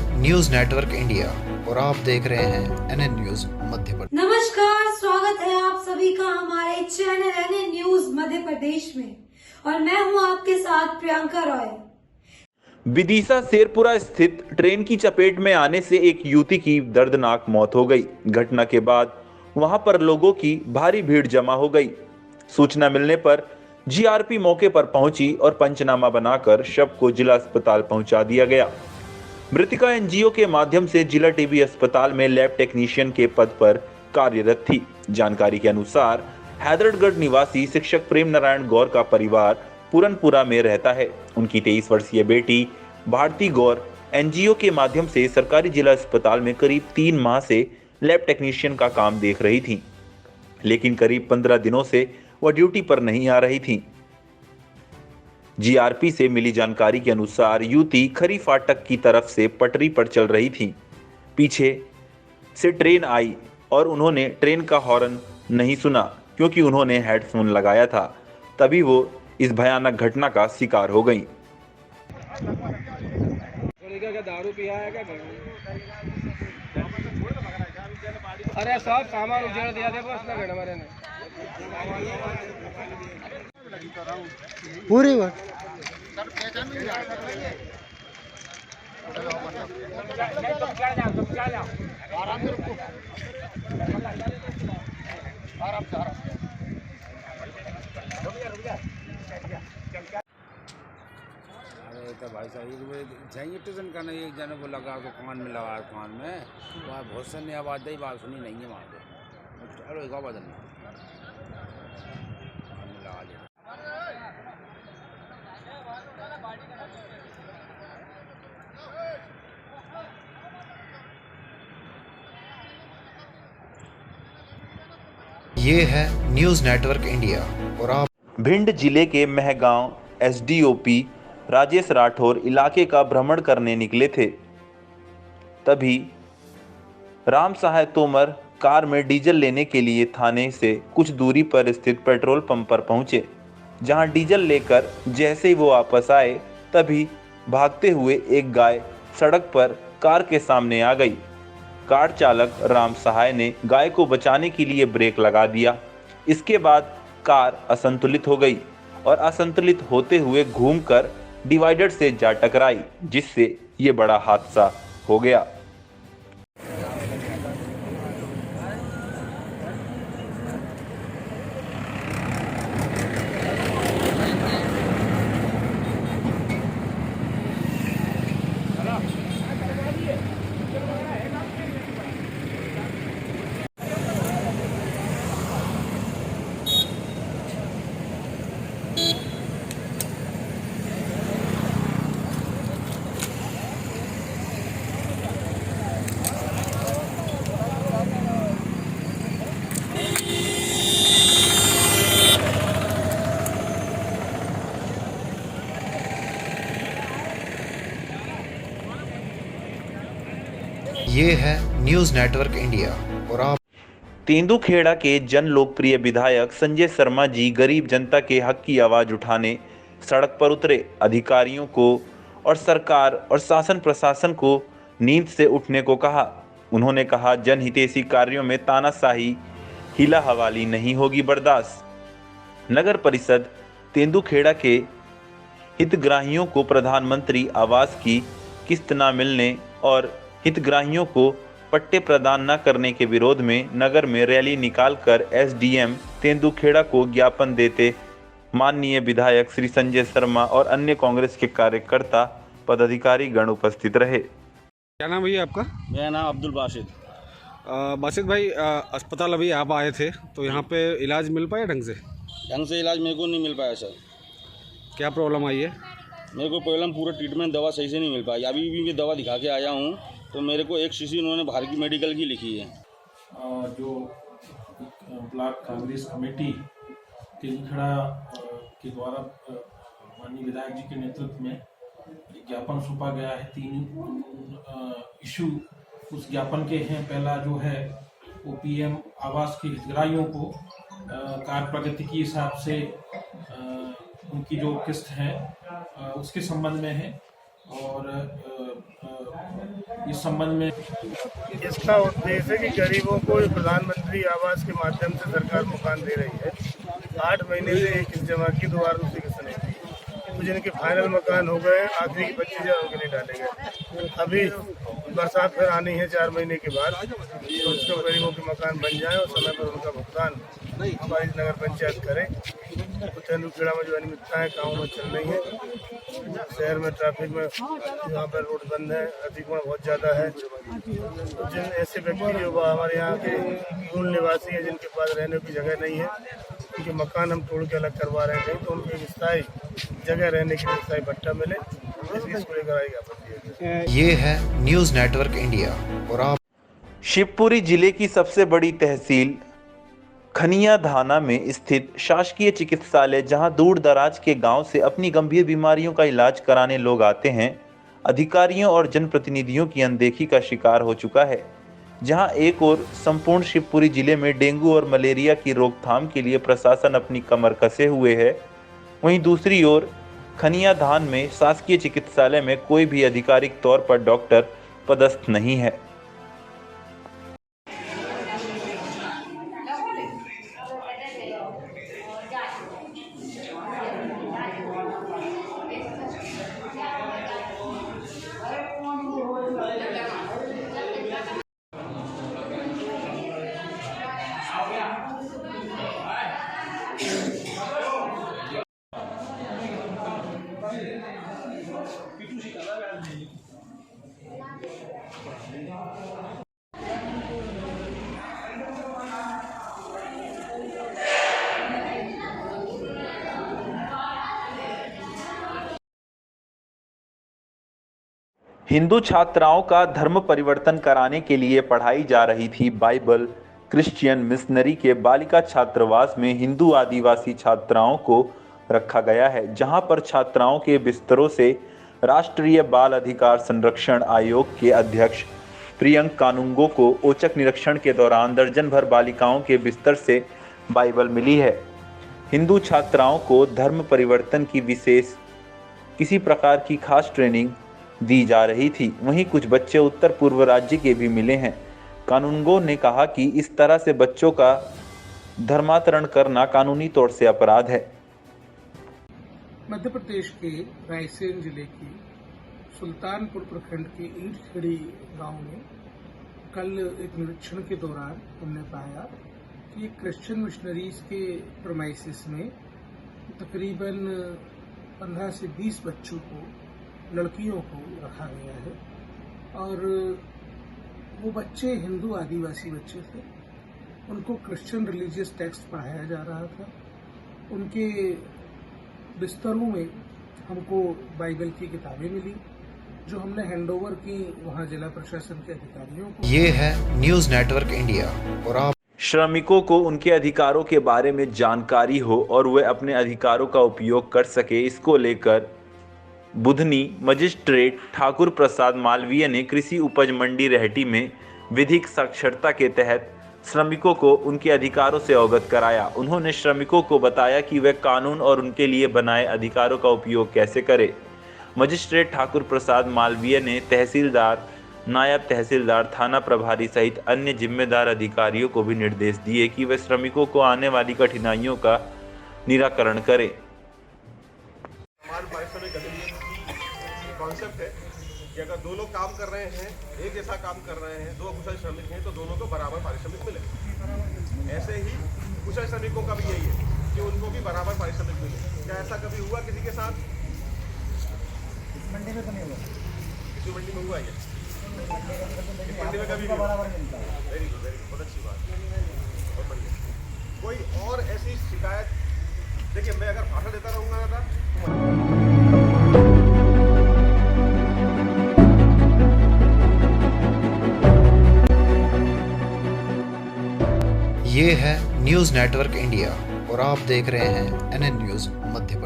News network India और आप देख रहे हैं एनएन न्यूज मध्य प्रदेश। नमस्कार, स्वागत है आप सभी का हमारे channel NN news Madhya Pradesh में और मैं हूं आपके साथ प्रियंका रॉय। विदिशा शेरपुरा स्थित ट्रेन की चपेट में आने से एक युवती की दर्दनाक मौत हो गई। घटना के बाद वहां पर लोगों की भारी भीड़ जमा हो गई। सूचना मिलने पर जीआरपी मौके पर पहुंची और पंचनामा बनाकर शव को जिला अस्पताल पहुंचा दिया गया। मृतिका एनजीओ के माध्यम से जिला टीबी अस्पताल में लैब टेक्नीशियन के पद पर कार्यरत थी। जानकारी के अनुसार हैदरगढ़ निवासी शिक्षक प्रेम नारायण गौर का परिवार पूरनपुरा में रहता है। उनकी 23 वर्षीय बेटी भारती गौर एनजीओ के माध्यम से सरकारी जिला अस्पताल में करीब 3 माह से लैब टेक्नीशियन का काम देख रही थी, लेकिन करीब 15 दिनों से वह ड्यूटी पर नहीं आ रही थी। जीआरपी से मिली जानकारी के अनुसार युवती खरी फाटक की तरफ से पटरी पर चल रही थी। पीछे से ट्रेन आई और उन्होंने ट्रेन का हॉर्न नहीं सुना क्योंकि उन्होंने हेडफोन लगाया था। तभी वो इस भयानक घटना का शिकार हो गई। क्या दारू पिया है क्या? अरे सब सामान उजाड़ दिया थे बस ना हमारे ने पूरी बात अरे तो भाई साहब चाहिए स्टेशन का नहीं, एक जने को लगा तो कान में लगा कान में वहाँ बहुत सन आवाज़ दी, बात सुनी नहीं है वहाँ पे। चलो एक आवाज़ नहीं कान में लगा लिया। ये है न्यूज नेटवर्क इंडिया और आप भिंड जिले के महगांव एसडीओपी राजेश राठौर इलाके का भ्रमण करने निकले थे। तभी राम सहाय तोमर कार में डीजल लेने के लिए थाने से कुछ दूरी पर स्थित पेट्रोल पंप पर पहुंचे। जहां डीजल लेकर जैसे ही वो वापस आए तभी भागते हुए एक गाय सड़क पर कार के सामने आ गई। कार चालक राम सहाय ने गाय को बचाने के लिए ब्रेक लगा दिया। इसके बाद कार असंतुलित हो गई और असंतुलित होते हुए घूमकर डिवाइडर से जा टकराई, जिससे ये बड़ा हादसा हो गया। ये है न्यूज नेटवर्क इंडिया और आप तेंदुखेड़ा के जन लोकप्रिय विधायक संजय शर्मा जी गरीब जनता के हक की आवाज उठाने सड़क पर उतरे। अधिकारियों को और सरकार और शासन प्रशासन को नींद से उठने को कहा। उन्होंने कहा, जनहितैषी कार्यों में तानाशाही हीला हवाली नहीं होगी बर्दाश्त। नगर परिषद तेंदुखेड़ा के हितग्राहियों को प्रधानमंत्री आवास की किस्त न मिलने और हितग्राहियों को पट्टे प्रदान न करने के विरोध में नगर में रैली निकालकर एसडीएम तेंदुखेड़ा को ज्ञापन देते माननीय विधायक श्री संजय शर्मा और अन्य कांग्रेस के कार्यकर्ता पदाधिकारी गण उपस्थित रहे। क्या नाम भैया आपका? मेरा नाम अब्दुल बासित। बासित भाई, अस्पताल अभी आप आए थे तो यहाँ पे इलाज मिल पाया ढंग से? ढंग से इलाज मेरे को नहीं मिल पाया सर। क्या प्रॉब्लम आई है? मेरे को प्रॉब्लम पूरा ट्रीटमेंट दवा सही से नहीं मिल पाई। अभी भी मैं दवा दिखा के आया हूँ तो मेरे को एक शीशी उन्होंने बाहर की मेडिकल की लिखी है। जो ब्लॉक कांग्रेस कमेटी तेंदुखेड़ा के द्वारा माननीय विधायक जी के नेतृत्व में ज्ञापन सौंपा गया है। 3 इशू उस ज्ञापन के हैं। पहला जो है वो पीएम आवास के हितग्राहियों को कार्य प्रगति के हिसाब से उनकी जो किस्त है उसके संबंध में है। और इस संबंध में इसका उद्देश्य है कि गरीबों को प्रधानमंत्री आवास के माध्यम से सरकार मकान दे रही है। 8 महीने से एक किस्त जमा की, दोबारा दूसरी किस्त नहीं दी। तो जिनके फाइनल मकान हो गए, आखिरी के 25,000 उनके नहीं डाले गए। अभी बरसात फिर आनी है 4 महीने के बाद, तो उसको गरीबों के मकान बन जाए और समय पर उनका भुगतान हमारी नगर पंचायत करे। तो तेंदुखेड़ा में जो अनियमितताएं है गाँव में चल रही है, शहर में ट्रैफिक में यहाँ पर रोड बंद है, अतिक्रमण बहुत ज़्यादा है। तो जिन ऐसे व्यक्ति जो हमारे यहाँ के मूल निवासी हैं, जिनके पास रहने की जगह नहीं है, उनके मकान हम तोड़ के अलग करवा रहे हैं, तो उनको एक स्थायी जगह रहने के लिए स्थायी भट्टा मिले, इसलिए इसको लेकर आई आपत्ति। ये है न्यूज़ नेटवर्क इंडिया और आप शिवपुरी जिले की सबसे बड़ी तहसील खनिया धाना में स्थित शासकीय चिकित्सालय, जहां दूर दराज के गांव से अपनी गंभीर बीमारियों का इलाज कराने लोग आते हैं, अधिकारियों और जनप्रतिनिधियों की अनदेखी का शिकार हो चुका है। जहां एक ओर संपूर्ण शिवपुरी जिले में डेंगू और मलेरिया की रोकथाम के लिए प्रशासन अपनी कमर कसे हुए है, वहीं दूसरी ओर खनिया धान में शासकीय चिकित्सालय में कोई भी आधिकारिक तौर पर डॉक्टर पदस्थ नहीं है। हिंदू छात्राओं का धर्म परिवर्तन कराने के लिए पढ़ाई जा रही थी बाइबल क्रिश्चियन मिशनरी के बालिका छात्रावास में हिंदू आदिवासी छात्राओं को रखा गया है, जहां पर छात्राओं के बिस्तरों से राष्ट्रीय बाल अधिकार संरक्षण आयोग के अध्यक्ष प्रियंक कानूंगो को औचक निरीक्षण के दौरान दर्जन भर बालिकाओं के बिस्तर से बाइबल मिली है। हिंदू छात्राओं को धर्म परिवर्तन की विशेष किसी प्रकार की खास ट्रेनिंग दी जा रही थी। वहीं कुछ बच्चे उत्तर पूर्व राज्य के भी मिले हैं। कानूनगो ने कहा कि इस तरह से बच्चों का धर्मांतरण करना कानूनी तौर से अपराध है। मध्य प्रदेश के रायसेन जिले के सुल्तानपुर प्रखंड के ईंटखेड़ी गांव में कल एक निरीक्षण के दौरान हमने पाया कि क्रिश्चियन मिशनरीज के प्रमाइसिस में तकरीबन 15 से 20 बच्चों को, लड़कियों को रखा गया है और वो बच्चे हिंदू आदिवासी बच्चे थे। उनको क्रिश्चियन रिलीजियस टेक्स्ट पढ़ाया जा रहा था। उनके बिस्तरों में हमको बाइबल की किताबें मिली, जो हमने हैंडओवर की वहाँ जिला प्रशासन के अधिकारियों को। ये है न्यूज़ नेटवर्क इंडिया और आप श्रमिकों को उनके अधिकारों के बारे में जानकारी हो और वे अपने अधिकारों का उपयोग कर सके, इसको लेकर बुधनी मजिस्ट्रेट ठाकुर प्रसाद मालवीय ने कृषि उपज मंडी रेहटी में विधिक साक्षरता के तहत श्रमिकों को उनके अधिकारों से अवगत कराया। उन्होंने श्रमिकों को बताया कि वे कानून और उनके लिए बनाए अधिकारों का उपयोग कैसे करें। मजिस्ट्रेट ठाकुर प्रसाद मालवीय ने तहसीलदार, नायब तहसीलदार, थाना प्रभारी सहित अन्य जिम्मेदार अधिकारियों को भी निर्देश दिए कि वे श्रमिकों को आने वाली कठिनाइयों का निराकरण करें। कॉन्सेप्ट है कि अगर दो लोग काम कर रहे हैं, एक जैसा काम कर रहे हैं, 2 कुशल श्रमिक हैं, तो दोनों को बराबर पारिश्रमिक मिले। ऐसे ही कुशल श्रमिकों का भी यही है कि उनको भी बराबर पारिश्रमिक मिले। क्या ऐसा कभी हुआ किसी के साथ? इस मंडी में तो नहीं हुआ। किसी मंडी में हुआ है? इस मंडी में कभी बराबर मिलता है। वेरी गुड, बहुत अच्छी बात। बहुत बढ़िया। कोई और ऐसी शिकायत? देखिए, मैं अगर भाषण देता रहूँगा ना ये है न्यूज़ नेटवर्क इंडिया और आप देख रहे हैं NN न्यूज़ मध्य प्रदेश।